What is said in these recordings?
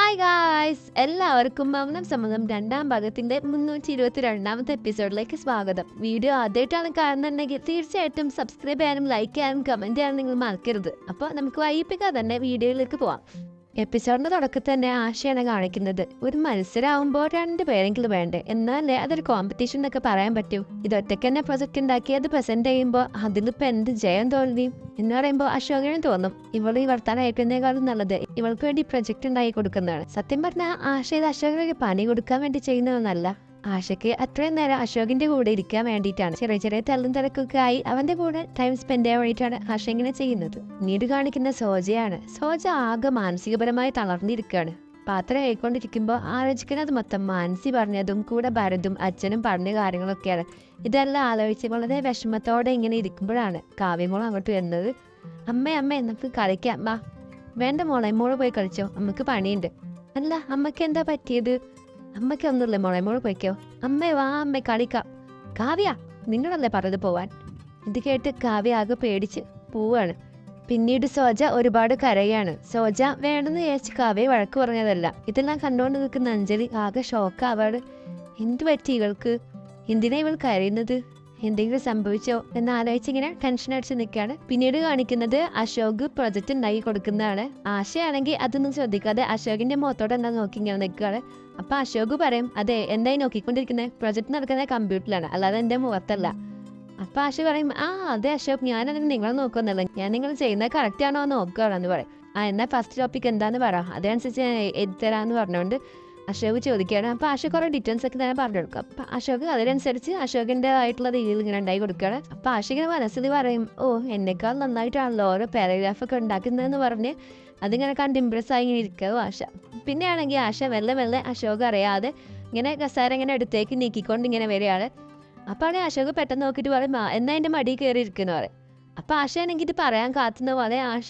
Hi guys, എല്ലാവർക്കും മൗനം സമ്മതം രണ്ടാം ഭാഗത്തിന്റെ 322ാമത്തെ എപ്പിസോഡിലേക്ക് സ്വാഗതം. വീഡിയോ ആദ്യമായിട്ടാണ് കാണുന്നുണ്ടെങ്കിൽ തീർച്ചയായിട്ടും സബ്സ്ക്രൈബ് ചെയ്യാനും ലൈക്ക് ചെയ്യാനും കമന്റ് ചെയ്യാനും നിങ്ങൾ മറക്കരുത്. അപ്പോൾ നമുക്ക് വൈകിപ്പിക്കാതെ തന്നെ വീഡിയോയിലേക്ക് പോവാം. എപ്പിസോഡിന്റെ തുടക്കത്തിൽ തന്നെ ആശയാണ് കാണിക്കുന്നത്. ഒരു മത്സരമാകുമ്പോൾ 2 പേരെങ്കിലും വേണ്ടേ, എന്നാലേ അതൊരു കോമ്പറ്റീഷൻ എന്നൊക്കെ പറയാൻ പറ്റൂ. ഇത് ഒറ്റയ്ക്ക് തന്നെ പ്രൊജക്ട് ഉണ്ടാക്കി അത് പ്രസന്റ് ചെയ്യുമ്പോൾ അതിലിപ്പോ എന്ത് ജയം തോൽവിയും എന്ന് പറയുമ്പോൾ അശോകനും തോന്നും ഇവള് ഈ വർത്താനം അയക്കുന്നതിനേക്കാളും നല്ലത് ഇവൾക്ക് വേണ്ടി പ്രൊജക്ട് ഉണ്ടാക്കി കൊടുക്കുന്നതാണ്. സത്യം പറഞ്ഞാൽ ആശ ഇത് അശോകന് പണി കൊടുക്കാൻ വേണ്ടി ചെയ്യുന്നതൊന്നല്ല. ആശയ്ക്ക് അത്രയും നേരം അശോകിന്റെ കൂടെ ഇരിക്കാൻ വേണ്ടിയിട്ടാണ്. ചെറിയ ചെറിയ തല്ലും തിരക്കൊക്കെ ആയി അവന്റെ കൂടെ ടൈം സ്പെൻഡ് ചെയ്യാൻ വേണ്ടിയിട്ടാണ് ആശ ഇങ്ങനെ ചെയ്യുന്നത്. പിന്നീട് കാണിക്കുന്ന സോജയാണ്. സോജ ആകെ മാനസികപരമായി തളർന്നിരിക്കുകയാണ്. പാത്രം ആയിക്കൊണ്ടിരിക്കുമ്പോൾ ആലോചിക്കുന്നത് മൊത്തം മാനസി പറഞ്ഞതും കൂടെ ഭരതും അച്ഛനും പറഞ്ഞ കാര്യങ്ങളൊക്കെയാണ്. ഇതെല്ലാം ആലോചിച്ച് വളരെ വിഷമത്തോടെ ഇങ്ങനെ ഇരിക്കുമ്പോഴാണ് കാവ്യമോൾ അങ്ങോട്ട് വരുന്നത്. അമ്മേ നമുക്ക് കളിക്കാം വാ. വേണ്ട മോളെ, മോള് പോയി കളിച്ചോ, അമ്മക്ക് പണിയുണ്ട്. അല്ല അമ്മക്ക് എന്താ പറ്റിയത്? അമ്മയ്ക്കൊന്നുമില്ല മോളെ, മോള് പോയിക്കോ. അമ്മേ വാ അമ്മേ കളിക്കാം. കാവ്യ, നിങ്ങളല്ലേ പറഞ്ഞത് പോവാൻ. ഇത് കേട്ട് കാവ്യ ആകെ പേടിച്ച് പോവാണ്. പിന്നീട് സോജ ഒരുപാട് കരയാണ്. സോജ വേണമെന്ന് വിചാരിച്ച് കാവ്യ വഴക്ക് പറഞ്ഞതല്ല. ഇതെല്ലാം കണ്ടുകൊണ്ട് നിൽക്കുന്ന അഞ്ജലി ആകെ ഷോക്കാവാണ്. എന്ത് പറ്റി ഇവൾക്ക്? എന്തിനാ ഇവൾ കരയുന്നത്? എന്തെങ്കിലും സംഭവിച്ചോ എന്ന് ആലോചിച്ചിങ്ങനെ ടെൻഷൻ അടിച്ച് നിൽക്കുകയാണ്. പിന്നീട് കാണിക്കുന്നത് അശോക് പ്രൊജക്റ്റ് ഉണ്ടാക്കി കൊടുക്കുന്നതാണ്. ആശയാണെങ്കിൽ അതൊന്നും ശ്രദ്ധിക്കാതെ അശോകിന്റെ മുഖത്തോടെ എന്താ നോക്കി ഇങ്ങനെ നിൽക്കുകയാണ്. അപ്പൊ അശോക് പറയും, അതെ എന്തായി നോക്കിക്കൊണ്ടിരിക്കുന്നത്? പ്രൊജക്ട് നടക്കുന്ന കമ്പ്യൂട്ടറിലാണ്, അല്ലാതെ എന്റെ മുഖത്തല്ല. അപ്പൊ ആശ പറയും, അതെ അശോക്, ഞാനതിന് നിങ്ങളെ നോക്കുന്നില്ല, ഞാൻ നിങ്ങൾ ചെയ്യുന്നത് കറക്റ്റ് ആണോ എന്ന് നോക്കുകയാണെന്ന് പറയും. എന്നാ ഫസ്റ്റ് ടോപ്പിക് എന്താന്ന് പറ, അതനുസരിച്ച് ഞാൻ എഴുതരാന്ന് പറഞ്ഞുകൊണ്ട് അശോക് ചോദിക്കുകയാണ്. അപ്പോൾ അശോക് കുറേ ഡീറ്റെയിൽസ് ഒക്കെ തന്നെ പറഞ്ഞു കൊടുക്കും. അപ്പം അശോക് അതിനനുസരിച്ച് അശോകിൻ്റെതായിട്ടുള്ള രീതിയിൽ ഇങ്ങനെ ഉണ്ടായി കൊടുക്കുകയാണ്. അപ്പോൾ അശോകിൻ്റെ മനസ്സിൽ പറയും, എന്നെക്കാൾ നന്നായിട്ടാണല്ലോ ഓരോ പാരഗ്രാഫൊക്കെ ഉണ്ടാക്കുന്നതെന്ന് പറഞ്ഞ് അതിങ്ങനെ കണ്ട് ഇമ്പ്രസ് ആയി ഇങ്ങനെ ഇരിക്കുക ആശ. പിന്നെ ആണെങ്കിൽ ആശ മെല്ലെ അശോക് അറിയാതെ ഇങ്ങനെ കസാര ഇങ്ങനെ അടുത്തേക്ക് നീക്കിക്കൊണ്ട് ഇങ്ങനെ വരികയാണ്. അപ്പോൾ അശോക് പെട്ടെന്ന് നോക്കിയിട്ട് പറയും, എന്നാ എൻ്റെ മടി കയറി ഇരിക്കുന്നു പറയും. അപ്പോൾ ആശയാണെങ്കിൽ ഇത് പറയാൻ കാത്തുന്ന പോലെ ആശ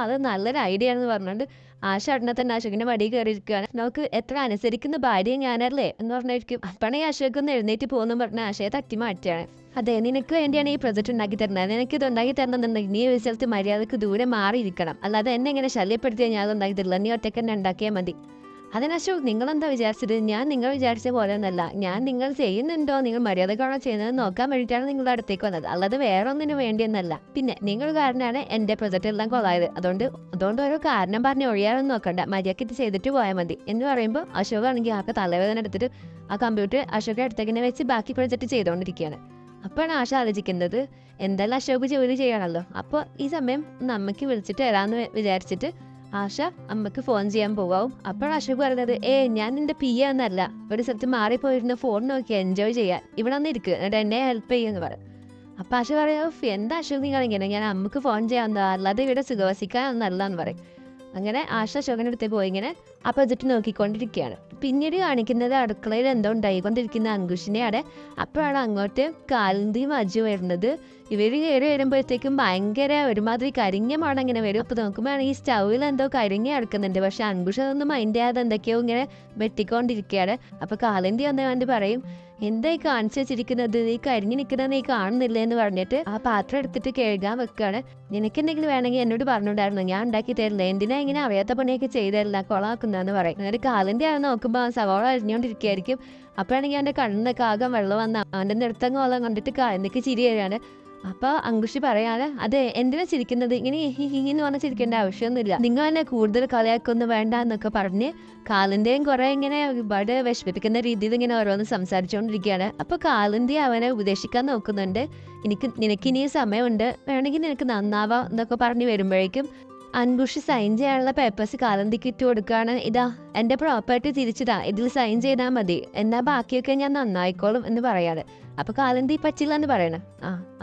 അത് നല്ലൊരു ഐഡിയ ആണെന്ന് പറഞ്ഞുകൊണ്ട് ആശ ഉടനെ തന്നെ അശോകിന്റെ മടി കയറിയിരിക്കുകയാണ്. നമുക്ക് എത്ര അനുസരിക്കുന്ന ഭാര്യ ഞാനല്ലേ എന്ന് പറഞ്ഞിരിക്കും. അപ്പണേ അശോക് ഒന്ന് എഴുന്നേറ്റ് പോകുന്നു പറഞ്ഞ ആശയെ തട്ടി മാറ്റുകയാണ്. അതെ, നിനക്ക് വേണ്ടിയാണ് ഈ പ്രൊജക്ട് ഉണ്ടാക്കി തരുന്നത്. നിനക്ക് ഇത് ഉണ്ടാക്കി തരണമെന്നുണ്ടെങ്കിൽ നീ ഒരു സ്ഥലത്ത് മര്യാദക്ക് ദൂരെ മാറിയിരിക്കണം, അല്ലാതെ എന്നെ ഇങ്ങനെ ശല്യപ്പെടുത്തിയാൽ ഞാൻ ഉണ്ടാക്കി തരില്ല, നീ ഒറ്റയ്ക്ക് തന്നെ ഉണ്ടാക്കിയാൽ മതി. അതിന് അശോക്, നിങ്ങളെന്താ വിചാരിച്ചത്? ഞാൻ നിങ്ങൾ വിചാരിച്ച പോലെ ഒന്നല്ല. ഞാൻ നിങ്ങൾ ചെയ്യുന്നുണ്ടോ, നിങ്ങൾ മര്യാദക്കാണോ ചെയ്യുന്നത് നോക്കാൻ വേണ്ടിയിട്ടാണ് നിങ്ങളുടെ അടുത്തേക്ക് വന്നത്, അല്ലാതെ വേറെ ഒന്നിനു വേണ്ടിയൊന്നല്ല. പിന്നെ നിങ്ങൾ കാരണമാണ് എൻ്റെ പ്രൊജക്റ്റ് എല്ലാം കൊള്ളായത്. അതുകൊണ്ട് ഓരോ കാരണം പറഞ്ഞ് ഒഴിയാനൊന്നും നോക്കണ്ട, മര്യാദയ്ക്ക് ഇത് ചെയ്തിട്ട് പോയാൽ മതി എന്ന് പറയുമ്പോൾ അശോക് ആണെങ്കിൽ ആകെ തലവേദന എടുത്തിട്ട് ആ കമ്പ്യൂട്ടർ അശോക് അടുത്തേക്കിനെ വെച്ച് ബാക്കി പ്രൊജക്റ്റ് ചെയ്തുകൊണ്ടിരിക്കുകയാണ്. അപ്പോഴാണ് ആശ ആലോചിക്കുന്നത്, എന്തായാലും അശോക് ജോലി ചെയ്യണമല്ലോ, അപ്പോൾ ഈ സമയം നമ്മക്ക് വിളിച്ചിട്ട് വരാമെന്ന് വിചാരിച്ചിട്ട് ആശ അമ്മക്ക് ഫോൺ ചെയ്യാൻ പോകാവും. അപ്പോൾ അശോക് പറയുന്നത്, ഞാൻ നിന്റെ PA ഒന്നല്ല, ഒരു സ്ഥലത്ത് മാറിപ്പോയിരുന്ന ഫോൺ നോക്കി എൻജോയ് ചെയ്യാൻ, ഇവിടെ ഒന്ന് ഇരിക്കുക, എന്നിട്ട് എന്നെ ഹെൽപ്പ് ചെയ്യുമെന്ന് പറയും. അപ്പം ആശ പറയാം, എന്താ അശോക് നിങ്ങൾ ഇങ്ങനെ, ഞാൻ അമ്മക്ക് ഫോൺ ചെയ്യാമെന്നോ, അല്ലാതെ ഇവിടെ സുഖവസിക്കാനൊന്നല്ല എന്ന് പറയും. അങ്ങനെ ആശ അശോകൻ്റെ അടുത്ത് പോയി ഇങ്ങനെ ആ പ്രൊജക്റ്റ് നോക്കിക്കൊണ്ടിരിക്കുകയാണ്. പിന്നീട് കാണിക്കുന്നത് അടുക്കളയിൽ എന്തോ ഉണ്ടായിക്കൊണ്ടിരിക്കുന്ന അങ്കുഷിനെയാണ്. അപ്പോഴാണ് അങ്ങോട്ട് കാലിന്തിയും അജു വരുന്നത്. ഇവർ കയറി വരുമ്പോഴത്തേക്കും ഭയങ്കര ഒരുമാതിരി കരിഞ്ഞ മണം ഇങ്ങനെ വരും. അപ്പോൾ നോക്കുമ്പോൾ ഈ സ്റ്റൗവിൽ എന്തോ കരിഞ്ഞ കിടക്കുന്നുണ്ട്. പക്ഷെ അങ്കുഷ് അതൊന്നും മൈൻഡ് ചെയ്യാതെ എന്തൊക്കെയോ ഇങ്ങനെ വെട്ടിക്കൊണ്ടിരിക്കുകയാണ്. അപ്പോൾ കാലിന്തി വന്നുകൊണ്ട് പറയും, എന്തായി കാണിച്ചു വെച്ചിരിക്കുന്നത്, നീ കരിഞ്ഞു നിൽക്കുന്നത് നീ കാണുന്നില്ല എന്ന് പറഞ്ഞിട്ട് ആ പാത്രം എടുത്തിട്ട് കഴുകാൻ വെക്കുകയാണ്. നിനക്ക് എന്തെങ്കിലും വേണമെങ്കിൽ എന്നോട് പറഞ്ഞിട്ടുണ്ടായിരുന്നു, ഞാൻ ഉണ്ടാക്കി തരില്ല, എന്തിനാ ഇങ്ങനെ അറിയാത്ത പണിയൊക്കെ ചെയ്തരില്ല, കൊളാക്കുന്നതെന്ന് പറയും. എന്നിട്ട് കാലിൻ്റെ ആണ് നോക്കുമ്പോൾ സവാള അരിഞ്ഞുകൊണ്ടിരിക്കുകയായിരിക്കും. അപ്പോഴാണെങ്കിൽ അവൻ്റെ കണ്ണിനൊക്കെ ആകെ വെള്ളം വന്ന അവൻ്റെ നിർത്തങ്ങ വെള്ളം കണ്ടിട്ട് കാലിന്തിക്ക് ചിരി വരികയാണ്. അപ്പോൾ അങ്കുഷി പറയാതെ, അതെ എന്തിനാ ചിരിക്കുന്നത്, ഇങ്ങനെ എന്ന് പറഞ്ഞ് ചിരിക്കേണ്ട ആവശ്യമൊന്നുമില്ല, നിങ്ങൾ തന്നെ കൂടുതൽ കളിയാക്കൊന്നും വേണ്ട എന്നൊക്കെ പറഞ്ഞ് കാലിന്റെയും കുറെ ഇങ്ങനെ ഒരുപാട് വിഷമിപ്പിക്കുന്ന രീതിയിൽ ഇങ്ങനെ ഓരോന്ന് സംസാരിച്ചുകൊണ്ടിരിക്കുകയാണ്. അപ്പോൾ കാലിന്തി അവനെ ഉപദേശിക്കാൻ നോക്കുന്നുണ്ട്. നിനക്ക് ഇനിയും സമയമുണ്ട്, വേണമെങ്കിൽ നിനക്ക് നന്നാവാം എന്നൊക്കെ പറഞ്ഞ് വരുമ്പോഴേക്കും അൻകുഷി സൈൻ ചെയ്യാനുള്ള പേപ്പേഴ്സ് കാലന്തിക്ക് ഇട്ട് കൊടുക്കുകയാണ്. ഇതാ എൻ്റെ പ്രോപ്പർട്ടി തിരിച്ചതാ, ഇതിൽ സൈൻ ചെയ്താൽ മതി, എന്നാൽ ബാക്കിയൊക്കെ ഞാൻ നന്നായിക്കോളും എന്ന് പറയാണ്. അപ്പൊ കാലന്തി പറ്റില്ല എന്ന് പറയണം.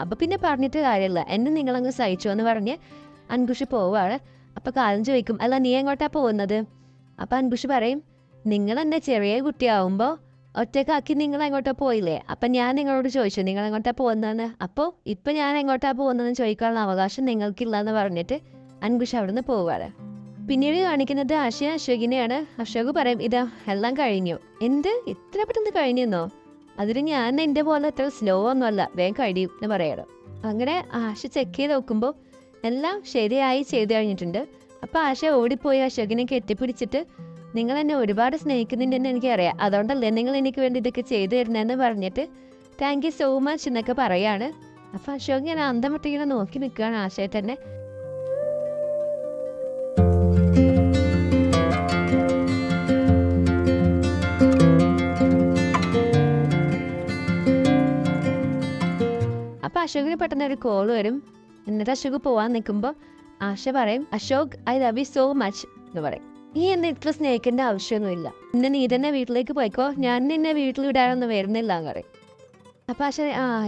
അപ്പൊ പിന്നെ പറഞ്ഞിട്ട് കാര്യമില്ല, എന്നെ നിങ്ങളങ്ങ് സഹിച്ചോ എന്ന് പറഞ്ഞ് അൻകുഷി പോവാണ്. അപ്പൊ കാലം ചോദിക്കും, അല്ല നീ എങ്ങോട്ടാ പോകുന്നത്? അപ്പൊ അൻകുഷി പറയും, നിങ്ങൾ എന്നെ ചെറിയ കുട്ടിയാവുമ്പോൾ ഒറ്റക്കാക്കി നിങ്ങൾ എങ്ങോട്ടാ പോയില്ലേ, അപ്പം ഞാൻ നിങ്ങളോട് ചോദിച്ചു നിങ്ങൾ എങ്ങോട്ടാ പോകുന്നതെന്ന്. അപ്പോൾ ഇപ്പം ഞാൻ എങ്ങോട്ടാ പോകുന്നതെന്ന് ചോദിക്കാനുള്ള അവകാശം നിങ്ങൾക്കില്ല എന്ന് പറഞ്ഞിട്ട് അൻകുഷ് അവിടുന്ന് പോവാണ്. പിന്നീട് കാണിക്കുന്നത് അശോകിനെയാണ്. അശോക് പറയും, ഇതാ എല്ലാം കഴിഞ്ഞു. എന്ത് ഇത്ര പെട്ടെന്ന് കഴിഞ്ഞെന്നോ? അതിന് ഞാൻ എൻ്റെ പോലെ അത്ര സ്ലോ ഒന്നുമല്ല, വേഗം കഴിയും എന്ന് പറയണം. അങ്ങനെ ആശ ചെക്ക് ചെയ്ത് നോക്കുമ്പോൾ എല്ലാം ശരിയായി ചെയ്തു കഴിഞ്ഞിട്ടുണ്ട്. അപ്പോൾ ആശ ഓടിപ്പോയി അശോകിനെ കെട്ടിപ്പിടിച്ചിട്ട് നിങ്ങൾ എന്നെ ഒരുപാട് സ്നേഹിക്കുന്നുണ്ടെന്ന് എനിക്കറിയാം, അതുകൊണ്ടല്ലേ നിങ്ങൾ എനിക്ക് വേണ്ടി ഇതൊക്കെ ചെയ്തു തരുന്നതെന്ന് പറഞ്ഞിട്ട് താങ്ക് യു സോ മച്ച് എന്നൊക്കെ പറയാണ്. അപ്പം അശോക് ഇങ്ങനെ അന്തം വിട്ടിങ്ങനെ നോക്കി നിൽക്കുകയാണ് ആശയേട്ടനെ. അപ്പം അശോകിന് പെട്ടെന്ന് ഒരു കോൾ വരും. എന്നിട്ട് അശോക് പോവാൻ നിൽക്കുമ്പോൾ ആശ പറയും, Ashok I love you so much എന്ന് പറയും. നീ എന്നെ ഇത്ര സ്നേഹിക്കേണ്ട ആവശ്യമൊന്നുമില്ല, ഇന്ന് നീ തന്നെ വീട്ടിലേക്ക് പോയിക്കോ, ഞാൻ നിന്നെ വീട്ടിൽ വിടാനൊന്നും വരുന്നില്ല എന്ന് പറയും. അപ്പം ആശ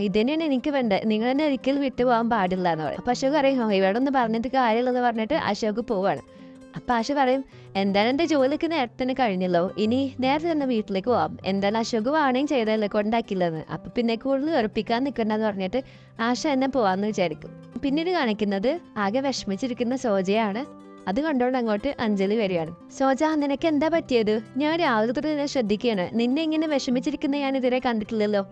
ഇത് തന്നെയാണ് എനിക്ക് വേണ്ടത്, നിങ്ങൾ തന്നെ ഒരിക്കലും വിട്ടു പോകാൻ പാടില്ല എന്ന് പറയും. അപ്പം അശോക് അറിയും ഇവിടെ ഒന്ന് പറഞ്ഞിട്ട് കാര്യമുള്ളതെന്ന് പറഞ്ഞിട്ട് അശോക് പോവാണ്. അപ്പം ആശ പറയും, എന്തായാലും എൻ്റെ ജോലിക്ക് നേരത്തെ തന്നെ കഴിഞ്ഞല്ലോ, ഇനി നേരത്തെ തന്നെ വീട്ടിലേക്ക് പോവാം, എന്തായാലും അശോക് വാണിയും ചെയ്തല്ലേ കൊണ്ടാക്കില്ലെന്ന്, അപ്പം പിന്നെ കൂടുതൽ ഉറപ്പിക്കാൻ നിൽക്കണ്ടെന്ന് പറഞ്ഞിട്ട് ആശ എന്നെ പോവാന്ന് വിചാരിക്കും. പിന്നീട് കാണിക്കുന്നത് ആകെ വിഷമിച്ചിരിക്കുന്ന സോജയാണ്. അത് കണ്ടോണ്ട് അങ്ങോട്ട് അഞ്ജലി വരികയാണ്. സോജ, നിനക്ക് എന്താ പറ്റിയത്? ഞാൻ രാവിലെ തൊട്ട് നിന്നെ ശ്രദ്ധിക്കുകയാണ്, നിന്നെ ഇങ്ങനെ വിഷമിച്ചിരിക്കുന്ന ഞാൻ ഇതുവരെ കണ്ടിട്ടില്ലല്ലോ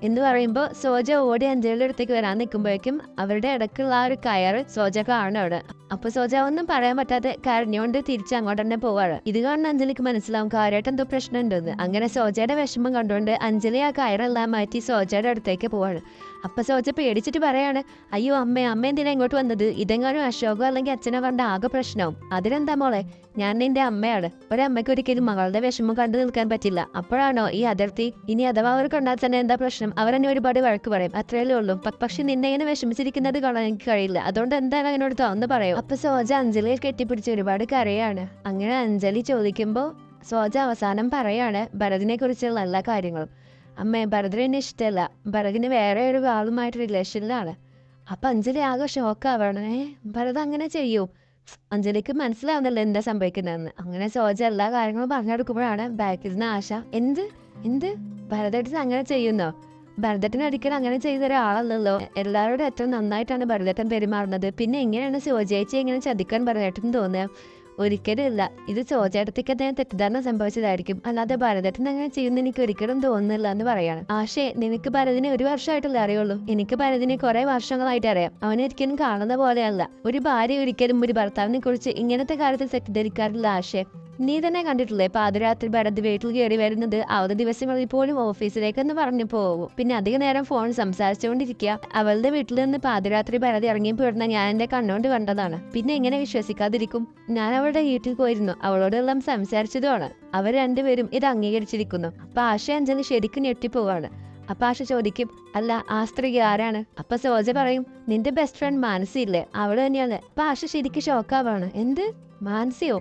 എന്ന് പറയുമ്പോൾ സോജ ഓടി അഞ്ജലിയുടെ അടുത്തേക്ക് വരാൻ നിൽക്കുമ്പോഴേക്കും അവരുടെ ഇടയ്ക്കുള്ള ആ ഒരു കയറ് സോജ കാണുകയാണ്. അപ്പൊ സോജ ഒന്നും പറയാൻ പറ്റാതെ കരഞ്ഞുകൊണ്ട് തിരിച്ച് അങ്ങോട്ട് തന്നെ പോവാണ്. ഇത് കാണുന്ന അഞ്ജലിക്ക് മനസ്സിലാവും കാര്യമായിട്ട് എന്തോ പ്രശ്നം ഉണ്ടെന്ന്. അങ്ങനെ സോജയുടെ വിഷമം കണ്ടുകൊണ്ട് അഞ്ജലി ആ കയറെല്ലാം മാറ്റി സോജയുടെ അടുത്തേക്ക് പോവാണ്. അപ്പൊ സോജ പേടിച്ചിട്ട് പറയാണ്, അയ്യോ അമ്മ എന്തിനാ ഇങ്ങോട്ട് വന്നത്? ഇതെങ്ങാനും അശോകോ അല്ലെങ്കിൽ അച്ഛനോ കണ്ട ആകെ പ്രശ്നവും. അതിനെന്താ മോളെ, ഞാൻ നിന്റെ അമ്മയാണ്, ഒരമ്മയ്ക്ക് ഒരിക്കലും മകളുടെ വിഷമം കണ്ടു നിൽക്കാൻ പറ്റില്ല. അപ്പോഴാണോ ഈ അതിർത്തി? ഇനി അഥവാ അവർ കണ്ടാൽ തന്നെ എന്താ പ്രശ്നം? അവരെന്നെ ഒരുപാട് വഴക്ക് പറയും, അത്രയല്ലേ ഉള്ളൂ. പക്ഷെ നിന്നെ ഇങ്ങനെ വിഷമിച്ചിരിക്കുന്നത് കാണാൻ എനിക്ക് കഴിയില്ല, അതുകൊണ്ട് എന്തായാലും അതിനോട് തോന്നുന്നു പറയും. അപ്പൊ സോജ അഞ്ജലിയെ കെട്ടിപ്പിടിച്ച് ഒരുപാട് കരയാണ്. അങ്ങനെ അഞ്ജലി ചോദിക്കുമ്പോൾ സോജ അവസാനം പറയാണ് ഭരതിനെ കുറിച്ചുള്ള എല്ലാ കാര്യങ്ങളും. അമ്മേ, ഭരതിന് എന്നെ ഇഷ്ടമല്ല, ഭരതിന് വേറെ ഒരു ആളുമായിട്ട് റിലേഷനിലാണ്. അപ്പൊ അഞ്ജലി ആകെ ഷോക്കാവാണ്. ഭരത് അങ്ങനെ ചെയ്യൂ? അഞ്ജലിക്ക് മനസ്സിലാവുന്നല്ലോ എന്താ സംഭവിക്കുന്നതെന്ന്. അങ്ങനെ സോജ എല്ലാ കാര്യങ്ങളും പറഞ്ഞെടുക്കുമ്പോഴാണ് ബാക്കിൽ നിന്ന് ആശ, എന്ത് ഭരതേട്ടൻ അങ്ങനെ ചെയ്യുന്നോ? ഭരതേട്ടൻ ഒരിക്കലും അങ്ങനെ ചെയ്ത ഒരാളല്ലല്ലോ, എല്ലാവരോടും എത്ര നന്നായിട്ടാണ് ഭരതേട്ടൻ പെരുമാറുന്നത്, പിന്നെ എങ്ങനെയാണ് സോജയേച്ചി ഇങ്ങനെ ചതിക്കാൻ ഭരതേട്ടൻ തോന്നുക? ഒരിക്കലും ഇല്ല, ഇത് സോജേട്ടത്തേക്ക് അദ്ദേഹം തെറ്റിദ്ധാരണ സംഭവിച്ചതായിരിക്കും, അല്ലാതെ ഭരതേട്ടൻ അങ്ങനെ ചെയ്യുന്ന എനിക്ക് ഒരിക്കലും തോന്നുന്നില്ല എന്ന് പറയാണ്. ആശേ, നിനക്ക് ഭരതിനെ ഒരു വർഷമായിട്ടല്ലേ അറിയുള്ളൂ, എനിക്ക് ഭരതിനെ കുറെ വർഷങ്ങളായിട്ട് അറിയാം. അവനൊരിക്കലും കാണുന്ന പോലെയല്ല. ഒരു ഭാര്യ ഒരിക്കലും ഒരു ഭർത്താവിനെ കുറിച്ച് ഇങ്ങനത്തെ കാര്യത്തിൽ തെറ്റിദ്ധരിക്കാറില്ല ആശേ. നീ തന്നെ കണ്ടിട്ടില്ലേ പാതിരാത്രി ഭരത് വീട്ടിൽ കയറി വരുന്നത്? അവധി ദിവസങ്ങളിൽ പോലും ഓഫീസിലേക്കെന്ന് പറഞ്ഞു പോകും, പിന്നെ അധിക നേരം ഫോൺ സംസാരിച്ചുകൊണ്ടിരിക്കുക. അവളുടെ വീട്ടിൽ നിന്ന് പാതിരാത്രി ഭരത് ഇറങ്ങിപ്പോയിരുന്ന ഞാൻ എന്റെ കണ്ണുകൊണ്ട് കണ്ടതാണ്, പിന്നെ എങ്ങനെ വിശ്വസിക്കാതിരിക്കും? ഞാൻ അവളുടെ വീട്ടിൽ പോയിരുന്നു, അവളോടെല്ലാം സംസാരിച്ചതുമാണ്. അവർ രണ്ടുപേരും ഇത് അംഗീകരിച്ചിരിക്കുന്നു. അപ്പൊ ആശ അഞ്ജലി ശരിക്കും ഞെട്ടിപ്പോവാണ്. അപ്പൊ ആശ ചോദിക്കും, അല്ല ആ സ്ത്രീ ആരാണ്? അപ്പൊ സോജ പറയും, നിന്റെ ബെസ്റ്റ് ഫ്രണ്ട് മാനസി ഇല്ലേ, അവള് തന്നെയാണ്. അപ്പൊ ആശ ശരിക്കും ഷോക്കാവാണ്. എന്ത്, മാനസിയോ?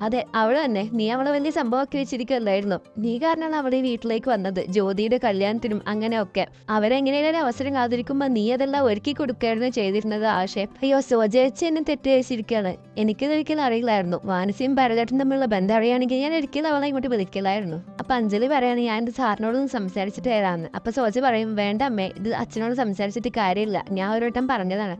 അതെ, അവള് തന്നെ. നീ അവളെ വലിയ സംഭവമാക്കി വെച്ചിരിക്കുകയല്ലായിരുന്നു, നീ കാരണമാണ് അവളെ വീട്ടിലേക്ക് വന്നത്, ജ്യോതിയുടെ കല്യാണത്തിനും അങ്ങനെയൊക്കെ. അവരെങ്ങനെയൊരു അവസരം കാത്തിരിക്കുമ്പോ നീ അതെല്ലാം ഒരുക്കി കൊടുക്കായിരുന്നു ചെയ്തിരുന്നത് ആശയം. അയ്യോ, സോജേച്ചി എന്നെ തെറ്റിദ്ധരിച്ചിരിക്കുകയാണ്, എനിക്കിതൊരിക്കലും അറിയില്ലായിരുന്നു. മാനസിയും ഭരതേട്ടനും തമ്മിലുള്ള ബന്ധം അറിയുകയാണെങ്കിൽ ഞാൻ ഒരിക്കലും അവളെ ഇങ്ങോട്ട് വിളിക്കില്ലായിരുന്നു. അപ്പൊ അഞ്ജലി പറയാണ്, ഞാൻ ഇത് സാറിനോടൊന്നും സംസാരിച്ചിട്ട് തരാമെന്ന്. അപ്പൊ സോജ പറയും, വേണ്ട അമ്മേ, ഇത് അച്ഛനോട് സംസാരിച്ചിട്ട് കാര്യമില്ല, ഞാൻ ഒരു വട്ടം പറഞ്ഞതാണ്.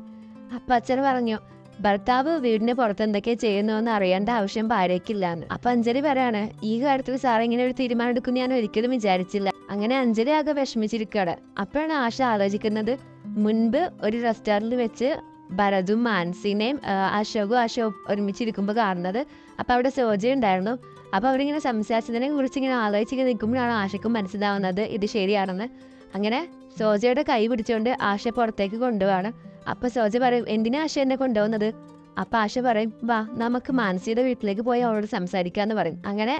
അപ്പൊ അച്ഛൻ പറഞ്ഞു, ഭർത്താവ് വീടിന്റെ പുറത്ത് എന്തൊക്കെ ചെയ്യുന്നുവെന്ന് അറിയേണ്ട ആവശ്യം ഭാര്യയ്ക്കില്ലാന്ന്. അപ്പൊ അഞ്ജലി പറയാണ്, ഈ കാര്യത്തിൽ സാർ ഇങ്ങനെ ഒരു തീരുമാനം എടുക്കും ഞാൻ ഒരിക്കലും വിചാരിച്ചില്ല. അങ്ങനെ അഞ്ജലി ആകെ വിഷമിച്ചിരിക്കുകയാണ്. അപ്പോഴാണ് ആശ ആലോചിക്കുന്നത്, മുൻപ് ഒരു റെസ്റ്റോറന്റിൽ വെച്ച് ഭരതും മാനസിനെയും അശോകും ഒരുമിച്ചിരിക്കുമ്പോൾ കാണുന്നത്. അപ്പൊ അവിടെ സോജ ഉണ്ടായിരുന്നു. അപ്പൊ അവരിങ്ങനെ സംസാരിച്ചതിനെ കുറിച്ച് ഇങ്ങനെ ആലോചിച്ചിങ്ങനെ നിൽക്കുമ്പോഴാണ് ആശയ്ക്കും മനസ്സിലാവുന്നത് ഇത് ശരിയാണെന്ന്. അങ്ങനെ സോജയുടെ കൈ പിടിച്ചുകൊണ്ട് ആശ പുറത്തേക്ക് കൊണ്ടുപോവാണ്. അപ്പൊ സോജ പറയും, എന്തിനാ ആശ എന്നെ കൊണ്ടുപോകുന്നത്? അപ്പൊ ആശ പറയും, വാ നമുക്ക് മാനസിയുടെ വീട്ടിലേക്ക് പോയി അവളോട് സംസാരിക്കാന്ന് പറയും. അങ്ങനെ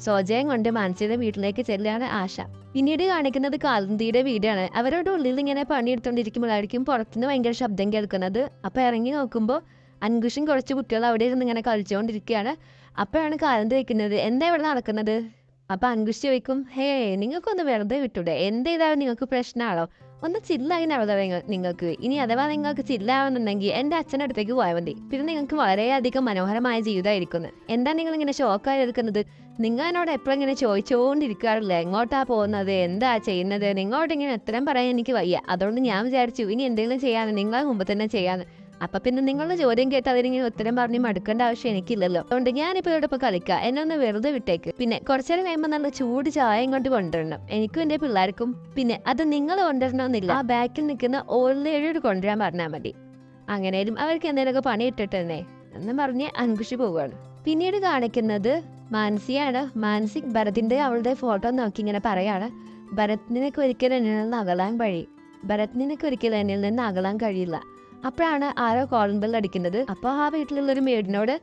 സോജയും കൊണ്ട് മാനസിയുടെ വീട്ടിലേക്ക് ചെല്ലുകയാണ് ആശ. പിന്നീട് കാണിക്കുന്നത് കാലന്തിയുടെ വീടാണ്. അവരുടെ ഉള്ളിൽ ഇങ്ങനെ പണിയെടുത്തോണ്ടിരിക്കുമ്പോഴായിരിക്കും പുറത്തുനിന്ന് ഭയങ്കര ശബ്ദം കേൾക്കുന്നത്. അപ്പൊ ഇറങ്ങി നോക്കുമ്പോൾ അൻകുഷും കുറച്ച് കുട്ടികൾ അവിടെ ഇരുന്ന് ഇങ്ങനെ കളിച്ചുകൊണ്ടിരിക്കുകയാണ്. അപ്പോഴാണ് കാലന്തി വെക്കുന്നത്, എന്താ ഇവിടെ നടക്കുന്നത്? അപ്പൊ അൻകുഷ് ചോദിക്കും, ഹേ, നിങ്ങൾക്കൊന്ന് വെറുതെ വിട്ടൂടെ, എന്തെയ്താലും നിങ്ങൾക്ക് പ്രശ്നമാണോ? ഒന്ന് ചില്ലായി നടന്നവ നിങ്ങൾക്ക്. ഇനി അഥവാ നിങ്ങൾക്ക് ചില്ലാവുന്നുണ്ടെങ്കിൽ എൻ്റെ അച്ഛൻ്റെ അടുത്തേക്ക് പോയാൽ മതി, പിന്നെ നിങ്ങൾക്ക് വളരെയധികം മനോഹരമായ ജീവിതമായിരിക്കുന്നു. എന്താ നിങ്ങൾ ഇങ്ങനെ ഷോക്കായി എടുക്കുന്നത്? നിങ്ങൾ എന്നോട് എപ്പോഴും ഇങ്ങനെ ചോദിച്ചുകൊണ്ടിരിക്കാറില്ല, എങ്ങോട്ടാ പോകുന്നത്, എന്താ ചെയ്യുന്നത്? നിങ്ങളോട് ഇങ്ങനെ എത്രയും പറയാൻ എനിക്ക് വയ്യ. അതുകൊണ്ട് ഞാൻ വിചാരിച്ചു ഇനി എന്തെങ്കിലും ചെയ്യാന്ന് നിങ്ങളെ മുമ്പ് തന്നെ ചെയ്യാന്ന്. അപ്പൊ പിന്നെ നിങ്ങളുടെ ചോദ്യം കേട്ട് അതിനിങ്ങനെ ഉത്തരം പറഞ്ഞ് മടുക്കേണ്ട ആവശ്യം എനിക്കില്ലല്ലോ. അതുകൊണ്ട് ഞാനിപ്പോ ഇവിടെ ഇപ്പൊ കളിക്കാം, എന്നെ ഒന്ന് വെറുതെ വിട്ടേക്ക്. പിന്നെ കുറച്ചേരം കഴിയുമ്പോൾ നല്ല ചൂട് ചായ കൊണ്ട് കൊണ്ടുവരണം, എനിക്കും എൻ്റെ പിള്ളേർക്കും. പിന്നെ അത് നിങ്ങൾ കൊണ്ടുവരണമെന്നില്ല, ആ ബാക്കിൽ നിൽക്കുന്ന ഓൾറെഡി കൊണ്ടുവരാൻ പറഞ്ഞാൽ മതി. അങ്ങനെയും അവർക്ക് എന്തെങ്കിലുമൊക്കെ പണി ഇട്ടിട്ടെന്നേ എന്ന് പറഞ്ഞ് അൻകുഷി പോവുകയാണ്. പിന്നീട് കാണിക്കുന്നത് മാനസിയാണ്. മാനസി ഭരതിന്റെ അവളുടെ ഫോട്ടോ നോക്കി ഇങ്ങനെ പറയാണ്, ഭരത് ഒരിക്കലും എന്നിൽ നിന്ന് അകലാൻ കഴിയില്ല. അപ്പോഴാണ് ആരോ കോളിംഗ് ബെൽ അടിക്കുന്നത്. അപ്പോൾ ആ വീട്ടിലുള്ളൊരു മേഡിനോട്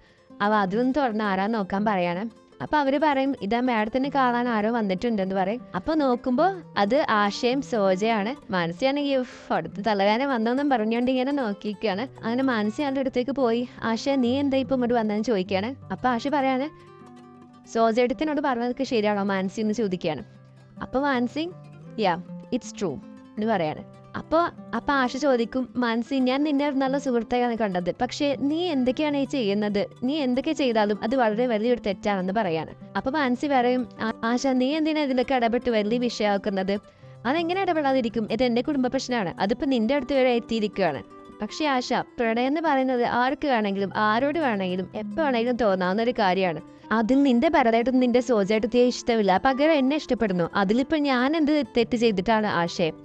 അവ അതിലൊന്ന് തുറന്ന് ആരാ നോക്കാൻ പറയാണ്. അപ്പൊ അവര് പറയും, ഇതാ മാഡത്തിനെ കാണാൻ ആരോ വന്നിട്ടുണ്ടെന്ന് പറയും. അപ്പൊ നോക്കുമ്പോ അത് ആശയും സോജയാണ്. മാനസിയാണെങ്കിൽ അടുത്ത് തലവേദന വന്നോന്നും പറഞ്ഞോണ്ട് ഇങ്ങനെ നോക്കിയിരിക്കുകയാണ്. അങ്ങനെ മാനസി ആളുടെ അടുത്തേക്ക് പോയി, ആശ നീ എന്താ ഇപ്പൊ ഇങ്ങോട്ട് വന്നതെന്ന് ചോദിക്കുകയാണ്. അപ്പൊ ആശ പറയാണ്, സോജേടത്തിനോട് പറഞ്ഞതൊക്കെ ശരിയാണോ മാനസി എന്ന് ചോദിക്കുകയാണ്. അപ്പൊ മാനസി യാ ഇറ്റ്സ് ട്രൂ എന്ന് പറയാണ്. അപ്പോൾ ആശ ചോദിക്കും, മാനസി ഞാൻ നിന്നെ നല്ല സുഹൃത്തായാണ് കണ്ടത്, പക്ഷേ നീ എന്തൊക്കെയാണ് ഈ ചെയ്യുന്നത്? നീ എന്തൊക്കെ ചെയ്താലും അത് വളരെ വലിയൊരു തെറ്റാണെന്ന് പറയാണ്. അപ്പൊ മാനസി പറയും, ആശ നീ എന്തിനാ ഇതിലൊക്കെ ഇടപെട്ട് വലിയ വിഷയമാക്കുന്നത്? അതെങ്ങനെ ഇടപെടാതിരിക്കും? ഇത് എന്റെ കുടുംബ പ്രശ്നമാണ്, അതിപ്പോ നിന്റെ അടുത്ത് വരെ എത്തിയിരിക്കുകയാണ്. പക്ഷെ ആശ, പ്രണയം എന്ന് പറയുന്നത് ആർക്ക് വേണമെങ്കിലും ആരോട് വേണമെങ്കിലും എപ്പോ വേണമെങ്കിലും തോന്നാവുന്ന ഒരു കാര്യമാണ്. അതിൽ നിന്റെ ഭരതായിട്ടും നിന്റെ സോജായിട്ടത്തെ ഇഷ്ടമില്ല, പകരം എന്നെ ഇഷ്ടപ്പെടുന്നു. അതിലിപ്പോ ഞാൻ എന്ത് തെറ്റ് ചെയ്തിട്ടാണ് ആശയം?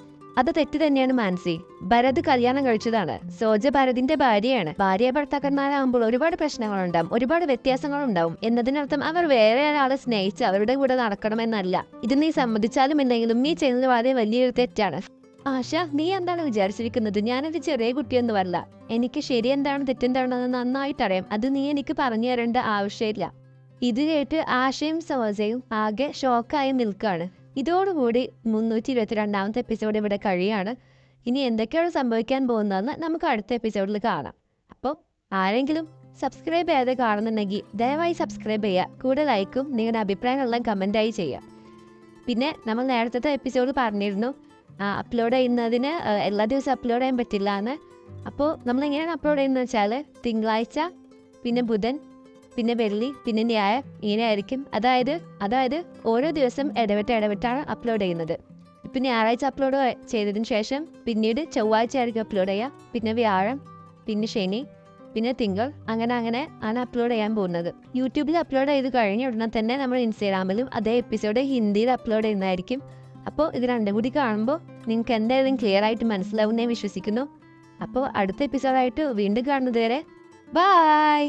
അത് തെറ്റ് തന്നെയാണ് മാനസി. ഭരത് കല്യാണം കഴിച്ചതാണ്, സോജ ഭരതിന്റെ ഭാര്യയാണ്. ഭാര്യ ഭർത്താക്കന്മാരാകുമ്പോൾ ഒരുപാട് പ്രശ്നങ്ങളുണ്ടാവും, ഒരുപാട് വ്യത്യാസങ്ങളുണ്ടാവും. എന്നതിനർത്ഥം അവർ വേറെ ഒരാളെ സ്നേഹിച്ച് അവരുടെ കൂടെ നടക്കണമെന്നല്ല. ഇത് നീ സമ്മതിച്ചാലും ഇല്ലെങ്കിലും നീ ചെയ്യുന്നത് വളരെ വലിയൊരു തെറ്റാണ്. ആശ, നീ എന്താണ് വിചാരിച്ചിരിക്കുന്നത്? ഞാനൊരു ചെറിയ കുട്ടിയൊന്നുമല്ല. എനിക്ക് ശരി എന്താണ് തെറ്റെന്താണെന്ന് നന്നായിട്ടറിയാം. അത് നീ എനിക്ക് പറഞ്ഞു തരേണ്ട ആവശ്യമില്ല. ഇത് കേട്ട് ആശയും സോജയും ആകെ ഷോക്കായി നിൽക്കുകയാണ്. ഇതോടുകൂടി 322ാമത്തെ എപ്പിസോഡ് ഇവിടെ കഴിയാണ്. ഇനി എന്തൊക്കെയാണ് സംഭവിക്കാൻ പോകുന്നതെന്ന് നമുക്ക് അടുത്ത എപ്പിസോഡിൽ കാണാം. അപ്പോൾ ആരെങ്കിലും സബ്സ്ക്രൈബ് ചെയ്യാതെ കാണുന്നുണ്ടെങ്കിൽ ദയവായി സബ്സ്ക്രൈബ് ചെയ്യുക. കൂടെ ലൈക്കും നിങ്ങളുടെ അഭിപ്രായങ്ങളെല്ലാം കമൻറ്റായി ചെയ്യുക. പിന്നെ നമ്മൾ നേരത്തെ എപ്പിസോഡ് പറഞ്ഞിരുന്നു അപ്ലോഡ് ചെയ്യുന്നതിന് എല്ലാ ദിവസവും അപ്ലോഡ് ചെയ്യാൻ പറ്റില്ല എന്ന്. അപ്പോൾ നമ്മളെങ്ങനെയാണ് അപ്ലോഡ് ചെയ്യുന്നത് വെച്ചാൽ തിങ്കളാഴ്ച, പിന്നെ ബുധൻ, പിന്നെ വെള്ളി, പിന്നെ ഞായർ, ഇങ്ങനെയായിരിക്കും. അതായത് ഓരോ ദിവസം ഇടവിട്ടാണ് അപ്ലോഡ് ചെയ്യുന്നത്. ഇപ്പം ഞായറാഴ്ച അപ്ലോഡ് ചെയ്തതിന് ശേഷം പിന്നീട് ചൊവ്വാഴ്ച ആയിരിക്കും അപ്ലോഡ് ചെയ്യുക, പിന്നെ വ്യാഴം, പിന്നെ ശനി, പിന്നെ തിങ്കൾ, അങ്ങനെ ആണ് അപ്ലോഡ് ചെയ്യാൻ പോകുന്നത്. യൂട്യൂബിൽ അപ്ലോഡ് ചെയ്ത് കഴിഞ്ഞ ഉടനെ തന്നെ നമ്മൾ ഇൻസ്റ്റാഗ്രാമിലും അതേ എപ്പിസോഡ് ഹിന്ദിയിൽ അപ്ലോഡ് ചെയ്യുന്നതായിരിക്കും. അപ്പോൾ ഇത് രണ്ടും കൂടി കാണുമ്പോൾ നിങ്ങൾക്ക് എന്തായാലും ക്ലിയർ ആയിട്ട് മനസ്സിലാവുന്നേ വിശ്വസിക്കുന്നു. അപ്പോൾ അടുത്ത എപ്പിസോഡായിട്ട് വീണ്ടും കാണുന്നത് വരെ ബൈ.